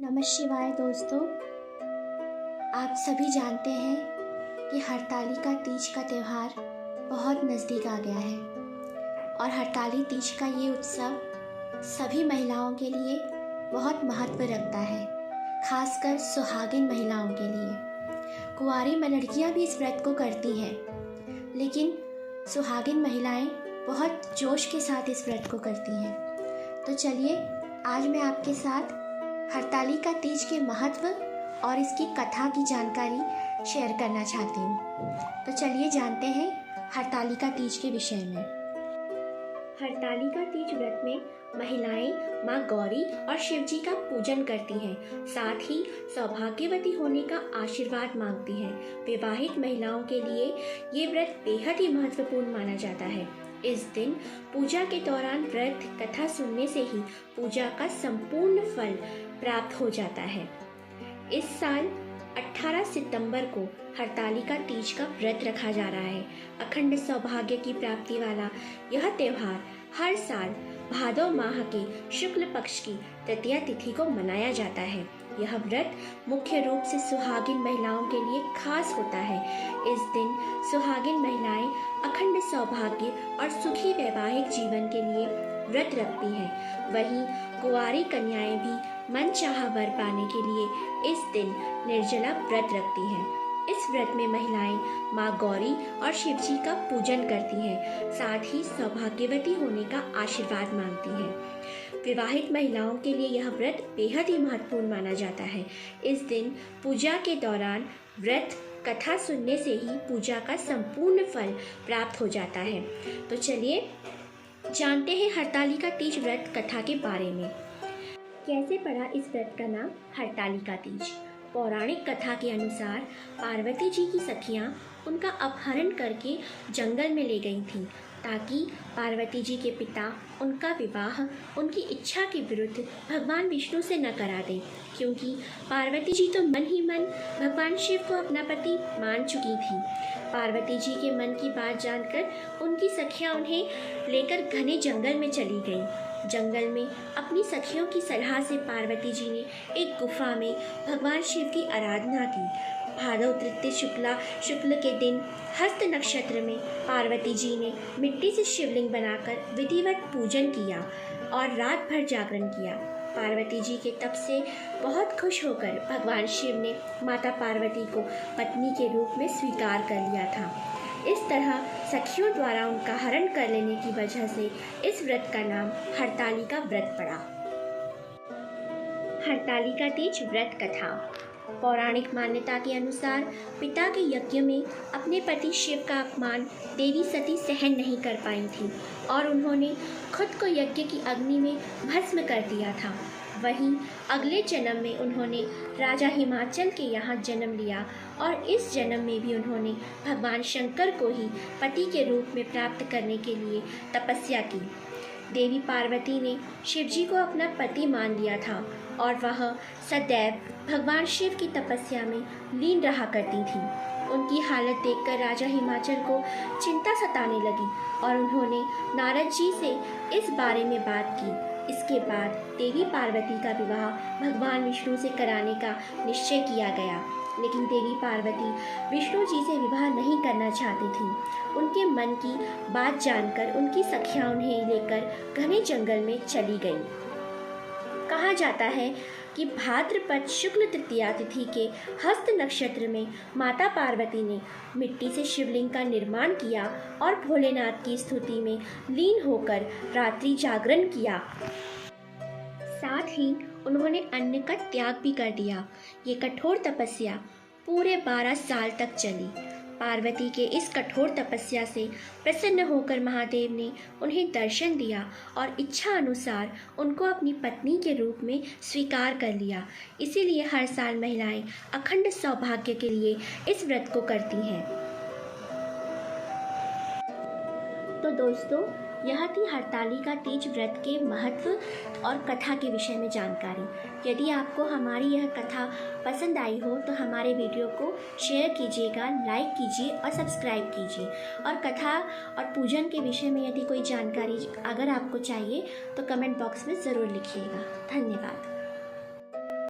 नमः शिवाय दोस्तों। आप सभी जानते हैं कि हरतालिका तीज का त्यौहार बहुत नज़दीक आ गया है और हरताली तीज का ये उत्सव सभी महिलाओं के लिए बहुत महत्व रखता है, खासकर सुहागिन महिलाओं के लिए। कुंवारी लड़कियां भी इस व्रत को करती हैं, लेकिन सुहागिन महिलाएं बहुत जोश के साथ इस व्रत को करती हैं। तो चलिए आज मैं आपके साथ हरतालिका तीज के महत्व और इसकी कथा की जानकारी शेयर करना चाहती हूँ। तो चलिए जानते हैं हरतालिका तीज के विषय में। हरतालिका तीज व्रत में महिलाएं माँ गौरी और शिव जी का पूजन करती हैं, साथ ही सौभाग्यवती होने का आशीर्वाद मांगती हैं। विवाहित महिलाओं के लिए ये व्रत बेहद ही महत्वपूर्ण माना जाता है। इस दिन पूजा के दौरान व्रत कथा सुनने से ही पूजा का संपूर्ण फल प्राप्त हो जाता है। इस साल 18 सितंबर को हरतालिका तीज का व्रत रखा जा रहा है। अखंड सौभाग्य की प्राप्ति वाला यह त्यौहार हर साल भादव माह के शुक्ल पक्ष की तृतीया तिथि को मनाया जाता है। यह व्रत मुख्य रूप से सुहागिन महिलाओं के लिए खास होता है। इस दिन सुहागिन महिलाएं अखंड सौभाग्य और सुखी वैवाहिक जीवन के लिए व्रत रखती हैं। वहीं कुंवारी कन्याएं भी मनचाहा वर पाने के लिए इस दिन निर्जला व्रत रखती हैं। इस व्रत में महिलाएं माँ गौरी और शिव जी का पूजन करती हैं, साथ ही सौभाग्यवती होने का आशीर्वाद मांगती हैं। विवाहित महिलाओं के लिए यह व्रत बेहद ही महत्वपूर्ण माना जाता है। इस दिन पूजा के दौरान व्रत कथा सुनने से ही पूजा का संपूर्ण फल प्राप्त हो जाता है। तो चलिए जानते हैं हरतालिका तीज व्रत कथा के बारे में। कैसे पड़ा इस व्रत का नाम हरतालिका तीज? पौराणिक कथा के अनुसार पार्वती जी की सखियां उनका अपहरण करके जंगल में ले गई थीं, ताकि पार्वती जी के पिता उनका विवाह उनकी इच्छा के विरुद्ध भगवान विष्णु से न करा दें, क्योंकि पार्वती जी तो मन ही मन भगवान शिव को अपना पति मान चुकी थी। पार्वती जी के मन की बात जानकर उनकी सखियां उन्हें लेकर घने जंगल में चली गईं। जंगल में अपनी सखियों की सलाह से पार्वती जी ने एक गुफा में भगवान शिव की आराधना की। भादव तृतीया शुक्ल के दिन हस्त नक्षत्र में पार्वती जी ने मिट्टी से शिवलिंग बनाकर विधिवत पूजन किया और रात भर जागरण किया। पार्वती जी के तप से बहुत खुश होकर भगवान शिव ने माता पार्वती को पत्नी के रूप में स्वीकार कर लिया था। इस तरह सखियों द्वारा उनका हरण कर लेने की वजह से इस व्रत का नाम हरतालिका व्रत पड़ा। हरतालिका तीज व्रत कथा। पौराणिक मान्यता के अनुसार पिता के यज्ञ में अपने पति शिव का अपमान देवी सती सहन नहीं कर पाई थी और उन्होंने खुद को यज्ञ की अग्नि में भस्म कर दिया था। वहीं अगले जन्म में उन्होंने राजा हिमाचल के यहाँ जन्म लिया और इस जन्म में भी उन्होंने भगवान शंकर को ही पति के रूप में प्राप्त करने के लिए तपस्या की। देवी पार्वती ने शिव जी को अपना पति मान लिया था और वह सदैव भगवान शिव की तपस्या में लीन रहा करती थी। उनकी हालत देखकर राजा हिमाचल को चिंता सताने लगी और उन्होंने नारद जी से इस बारे में बात की। इसके बाद देवी पार्वती का विवाह भगवान विष्णु से कराने का निश्चय किया गया, लेकिन देवी पार्वती विष्णु जी से विवाह नहीं करना चाहती थी। उनके मन की बात जानकर उनकी सखियां उन्हें लेकर घने जंगल में चली गईं। कहा जाता है कि भाद्रपद शुक्ल तृतीया तिथि के हस्त नक्षत्र में माता पार्वती ने मिट्टी से शिवलिंग का निर्माण किया और भोलेनाथ की स्तुति में लीन होकर रात्रि जागरण किया। साथ ही उन्होंने अन्न का त्याग भी कर दिया। ये कठोर तपस्या पूरे 12 साल तक चली। पार्वती के इस कठोर तपस्या से प्रसन्न होकर महादेव ने उन्हें दर्शन दिया और इच्छा अनुसार उनको अपनी पत्नी के रूप में स्वीकार कर लिया। इसीलिए हर साल महिलाएं अखंड सौभाग्य के लिए इस व्रत को करती हैं। तो दोस्तों, यह थी हरतालिका तीज व्रत के महत्व और कथा के विषय में जानकारी। यदि आपको हमारी यह कथा पसंद आई हो तो हमारे वीडियो को शेयर कीजिएगा, लाइक कीजिए और सब्सक्राइब कीजिए। और कथा और पूजन के विषय में यदि कोई जानकारी अगर आपको चाहिए तो कमेंट बॉक्स में ज़रूर लिखिएगा। धन्यवाद।